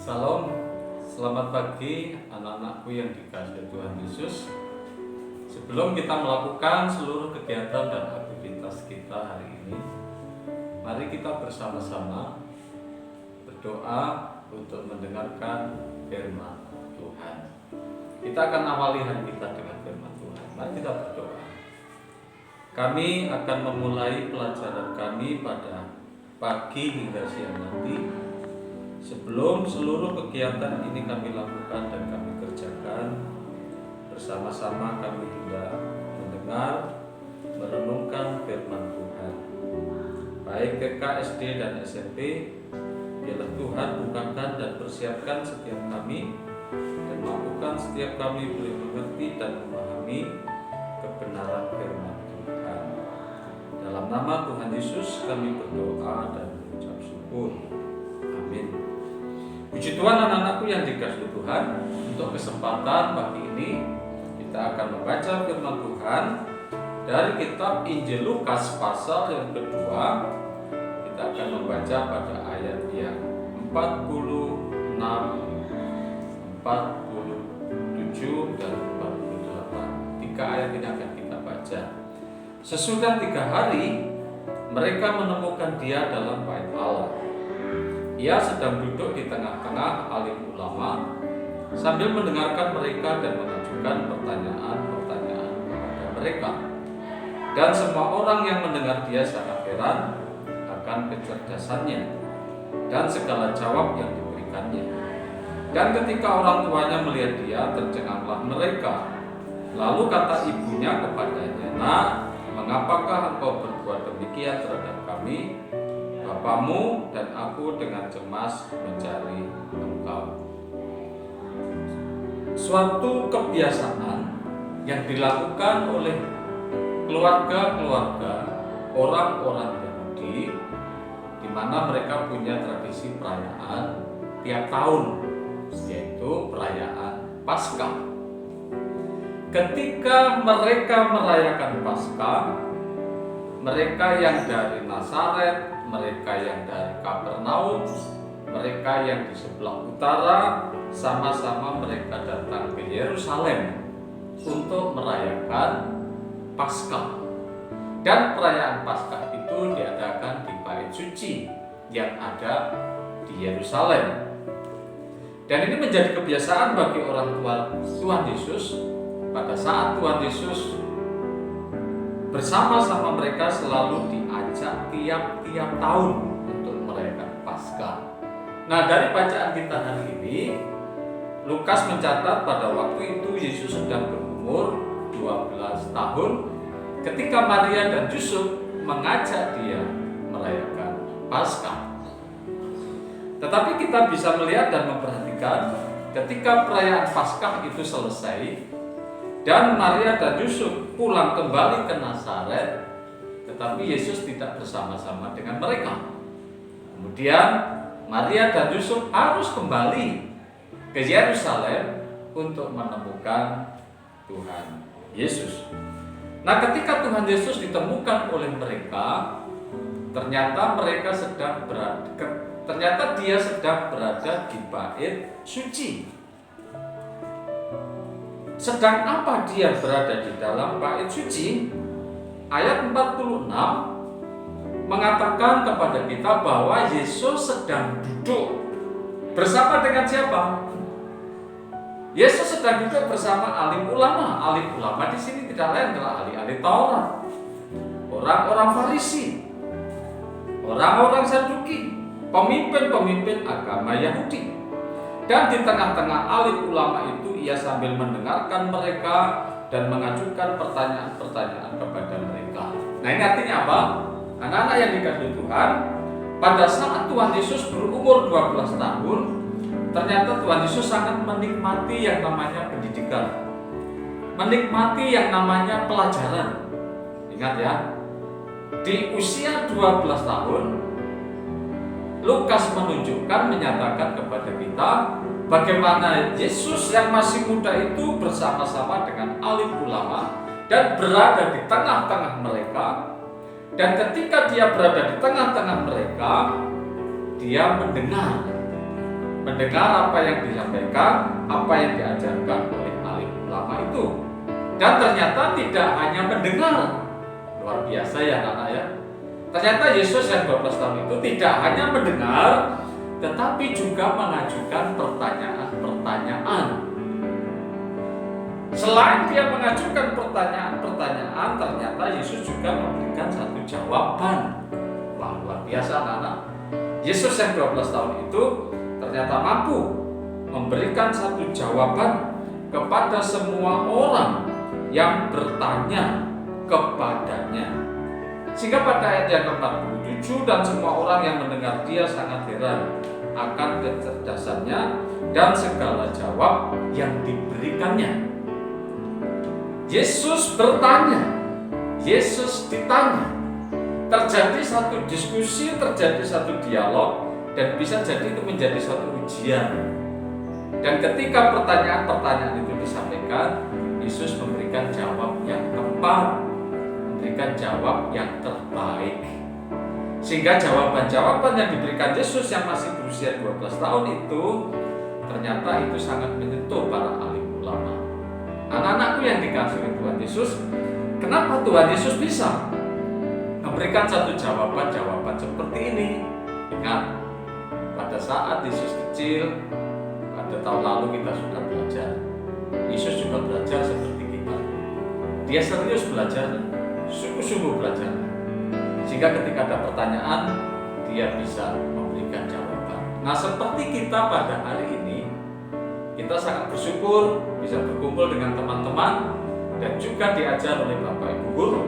Salam, selamat pagi anak-anakku yang dikasihi Tuhan Yesus. Sebelum kita melakukan seluruh kegiatan dan aktivitas kita hari ini, mari kita bersama-sama berdoa untuk mendengarkan firman Tuhan. Kita akan awali hari kita dengan firman Tuhan. Mari kita berdoa. Kami akan memulai pelajaran kami pada pagi hingga siang nanti. Sebelum seluruh kegiatan ini kami lakukan dan kami kerjakan, bersama-sama kami hendak mendengar, merenungkan firman Tuhan. Baik TK, SD, dan SMP, biarlah Tuhan bukakan dan persiapkan setiap kami, dan mampukan setiap kami boleh mengerti dan memahami kebenaran firman Tuhan. Dalam nama Tuhan Yesus kami berdoa dan mengucap syukur. Amin. Puji Tuhan anak-anakku yang dikasihi Tuhan, untuk kesempatan pagi ini kita akan membaca firman Tuhan dari kitab Injil Lukas pasal yang kedua. Kita akan membaca pada ayat yang 46, 47 dan 48. 3 ayat ini akan kita baca. Sesudah 3 hari mereka menemukan dia dalam bait Allah. Ia sedang duduk di tengah-tengah alim ulama sambil mendengarkan mereka dan mengajukan pertanyaan-pertanyaan kepada mereka. Dan semua orang yang mendengar dia sangat heran akan kecerdasannya dan segala jawab yang diberikannya. Dan ketika orang tuanya melihat dia, tercenganglah mereka. Lalu kata ibunya kepadanya, "Nak, mengapakah engkau berbuat demikian terhadap kami? Bapamu dan aku dengan cemas mencari engkau." Suatu kebiasaan yang dilakukan oleh keluarga-keluarga orang-orang Yahudi, di mana mereka punya tradisi perayaan tiap tahun, yaitu perayaan Paskah. Ketika mereka merayakan Paskah, mereka yang dari Nazaret, mereka yang dari Kapernaum, mereka yang di sebelah utara, sama-sama mereka datang ke Yerusalem untuk merayakan Paskah. Dan perayaan Paskah itu diadakan di Bait Suci yang ada di Yerusalem. Dan ini menjadi kebiasaan bagi orang tua Tuhan Yesus. Pada saat Tuhan Yesus bersama-sama mereka selalu diajak tiap-tiap tahun untuk merayakan Paskah. Nah, dari bacaan kita hari ini, Lukas mencatat pada waktu itu Yesus sedang berumur 12 tahun ketika Maria dan Yusuf mengajak dia merayakan Paskah. Tetapi kita bisa melihat dan memperhatikan ketika perayaan Paskah itu selesai dan Maria dan Yusuf pulang kembali ke Nazaret, tetapi Yesus tidak bersama-sama dengan mereka. Kemudian Maria dan Yusuf harus kembali ke Yerusalem untuk menemukan Tuhan Yesus. Nah, ketika Tuhan Yesus ditemukan oleh mereka, ternyata dia sedang berada di Bait Suci. Sedang apa dia berada di dalam Bait Suci? Ayat 46 mengatakan kepada kita bahwa Yesus sedang duduk bersama dengan siapa? Yesus sedang duduk bersama alim ulama. Alim ulama di sini tidak lain adalah ahli-ahli Taurat, orang-orang Farisi, orang-orang Saduki, pemimpin-pemimpin agama Yahudi. Dan di tengah-tengah alim ulama itu ia sambil mendengarkan mereka dan mengajukan pertanyaan-pertanyaan kepada mereka. Nah, ini artinya apa? Anak-anak yang dikasihi Tuhan, pada saat Tuhan Yesus berumur 12 tahun, ternyata Tuhan Yesus sangat menikmati yang namanya pendidikan, menikmati yang namanya pelajaran. Ingat ya, di usia 12 tahun, Lukas menunjukkan, menyatakan kepada kita bagaimana Yesus yang masih muda itu bersama-sama dengan alim ulama dan berada di tengah-tengah mereka. Dan ketika dia berada di tengah-tengah mereka, dia mendengar mendengar apa yang disampaikan, apa yang diajarkan oleh alim ulama itu. Dan ternyata tidak hanya mendengar. Luar biasa ya anak-anak ya. Ternyata Yesus yang 12 tahun itu tidak hanya mendengar, tetapi juga mengajukan pertanyaan-pertanyaan. Selain dia mengajukan pertanyaan-pertanyaan, ternyata Yesus juga memberikan satu jawaban. Wah, luar biasa anak-anak. Yesus yang 12 tahun itu ternyata mampu memberikan satu jawaban kepada semua orang yang bertanya kepadanya. Sehingga pada ayat yang ke-47, dan semua orang yang mendengar dia sangat heran akan kecerdasannya dan segala jawab yang diberikannya. Yesus bertanya, Yesus ditanya. Terjadi satu diskusi, terjadi satu dialog, dan bisa jadi itu menjadi satu ujian. Dan ketika pertanyaan-pertanyaan itu disampaikan, Yesus memberikan jawab yang tepat, memberikan jawab yang terbaik. Sehingga jawaban-jawaban yang diberikan Yesus yang masih berusia 12 tahun itu ternyata itu sangat menyentuh para alim ulama. Anak-anakku yang dikasihi Tuhan Yesus, kenapa Tuhan Yesus bisa memberikan satu jawaban-jawaban seperti ini? Ingat, pada saat Yesus kecil, pada tahun lalu kita sudah belajar. Yesus juga belajar seperti kita. Dia serius belajar, sungguh-sungguh belajar. Sehingga ketika ada pertanyaan, dia bisa memberikan jawaban. Nah, seperti kita pada hari ini, kita sangat bersyukur bisa berkumpul dengan teman-teman dan juga diajar oleh Bapak Ibu Guru.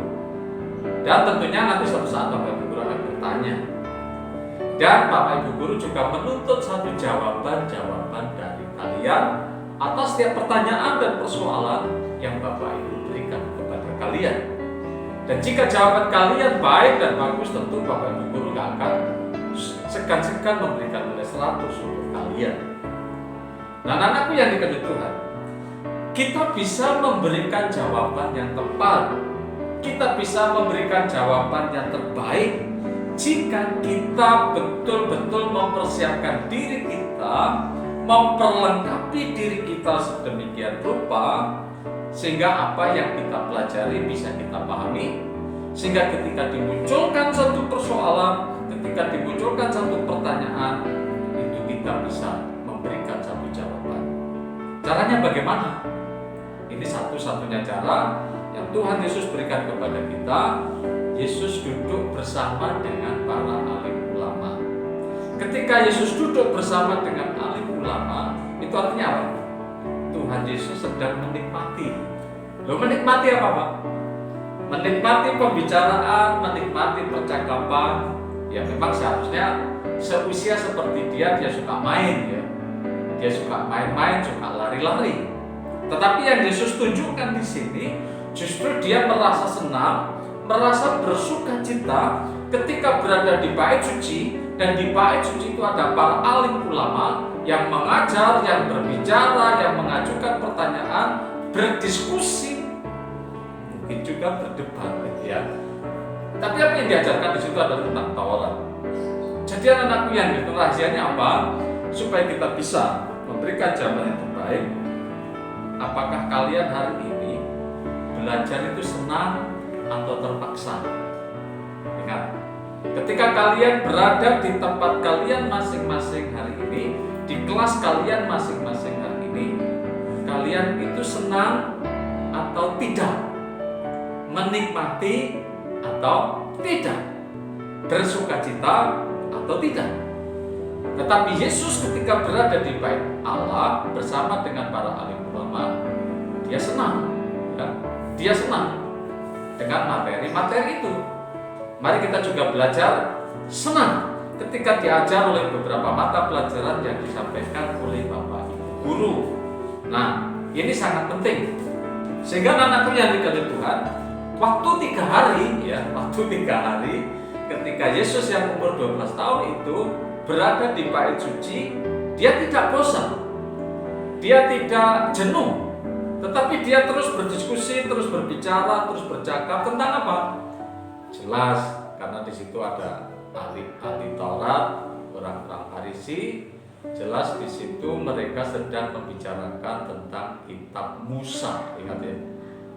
Dan tentunya nanti suatu saat Bapak Ibu Guru akan bertanya. Dan Bapak Ibu Guru juga menuntut satu jawaban-jawaban dari kalian atas setiap pertanyaan dan persoalan yang Bapak Ibu berikan kepada kalian. Dan jika jawaban kalian baik dan bagus, tentu Bapak Ibu Guru gak akan segan-segan memberikan nilai 100 untuk kalian. Nah, anak-anakku yang dikasihi Tuhan, kita bisa memberikan jawaban yang tepat, kita bisa memberikan jawaban yang terbaik jika kita betul-betul mempersiapkan diri kita, memperlengkapi diri kita sedemikian rupa sehingga apa yang kita pelajari bisa kita pahami, sehingga ketika dimunculkan satu persoalan, ketika dimunculkan satu pertanyaan, itu kita bisa memberikan satu jawaban. Caranya bagaimana? Ini satu-satunya cara yang Tuhan Yesus berikan kepada kita. Yesus duduk bersama dengan para alim ulama. Ketika Yesus duduk bersama dengan alim ulama, itu artinya apa? Tuhan Yesus sedang menikmati. Loh, menikmati apa Pak? Menikmati pembicaraan, menikmati percakapan. Ya memang seharusnya seusia seperti dia suka main ya. Dia suka main-main, suka lari-lari. Tetapi yang Yesus tunjukkan di sini, justru dia merasa senang, merasa bersuka cita ketika berada di bait suci, dan di bait suci itu ada para alim ulama yang mengajar, yang berbicara, yang mengajukan pertanyaan, berdiskusi, mungkin juga berdebat ya. Tapi apa yang diajarkan di situ adalah tentang Taurat. Jadi anak-anakku yang itu rahasianya apa? Supaya kita bisa memberikan jawaban yang terbaik. Apakah kalian hari ini belajar itu senang atau terpaksa? Ingat, ketika kalian berada di tempat kalian masing-masing hari ini, di kelas kalian masing-masing hari ini, kalian itu senang atau tidak? Menikmati atau tidak? Bersukacita atau tidak? Tetapi Yesus ketika berada di bait Allah bersama dengan para alim ulama, dia senang ya? Dia senang dengan materi-materi itu. Mari kita juga belajar senang ketika diajar oleh beberapa mata pelajaran yang disampaikan oleh Bapak Ibu Guru. Nah, ini sangat penting. Sehingga anakku yang dikasihi Tuhan, waktu 3 hari ketika Yesus yang umur 12 tahun itu berada di bait suci, dia tidak bosan, dia tidak jenuh, tetapi dia terus berdiskusi, terus berbicara, terus bercakap tentang apa? Jelas, karena di situ ada ahli Taurat, orang-orang Farisi, Jelas di situ mereka sedang membicarakan tentang kitab Musa, ingat ya,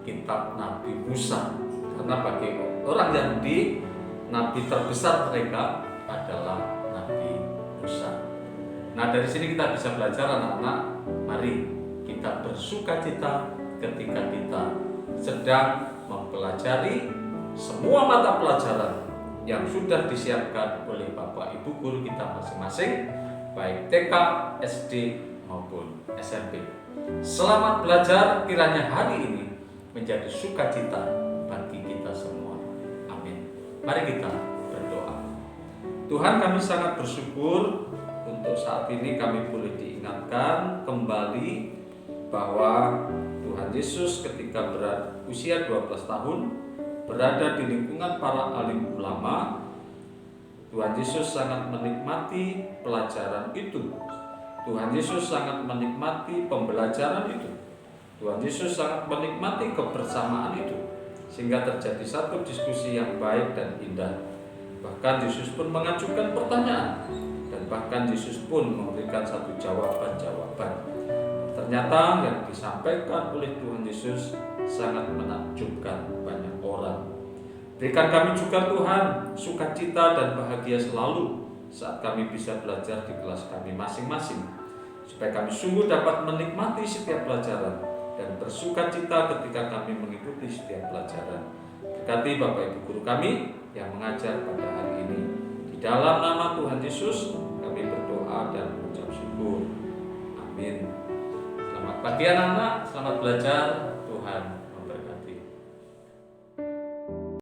kitab Nabi Musa. Karena bagi orang Yahudi, nabi terbesar mereka adalah Nabi Musa. Nah, dari sini kita bisa belajar anak-anak, mari kita bersukacita ketika kita sedang mempelajari semua mata pelajaran yang sudah disiapkan oleh Bapak Ibu guru kita masing-masing, baik TK, SD maupun SMP. Selamat belajar, kiranya hari ini menjadi sukacita bagi kita semua. Amin. Mari kita berdoa. Tuhan, kami sangat bersyukur untuk saat ini kami boleh diingatkan kembali bahwa Tuhan Yesus ketika berusia 12 tahun berada di lingkungan para alim ulama, Tuhan Yesus sangat menikmati pelajaran itu. Tuhan Yesus sangat menikmati pembelajaran itu. Tuhan Yesus sangat menikmati kebersamaan itu, sehingga terjadi satu diskusi yang baik dan indah. Bahkan Yesus pun mengajukan pertanyaan, dan bahkan Yesus pun memberikan satu jawaban-jawaban. Ternyata yang disampaikan oleh Tuhan Yesus sangat menakjubkan banyak orang. Berikan kami juga Tuhan sukacita dan bahagia selalu saat kami bisa belajar di kelas kami masing-masing, supaya kami sungguh dapat menikmati setiap pelajaran dan bersukacita ketika kami mengikuti setiap pelajaran. Berkati Bapak Ibu guru kami yang mengajar pada hari ini. Di dalam nama Tuhan Yesus kami berdoa dan mengucap syukur. Amin. Selamat pagi anak-anak, selamat belajar.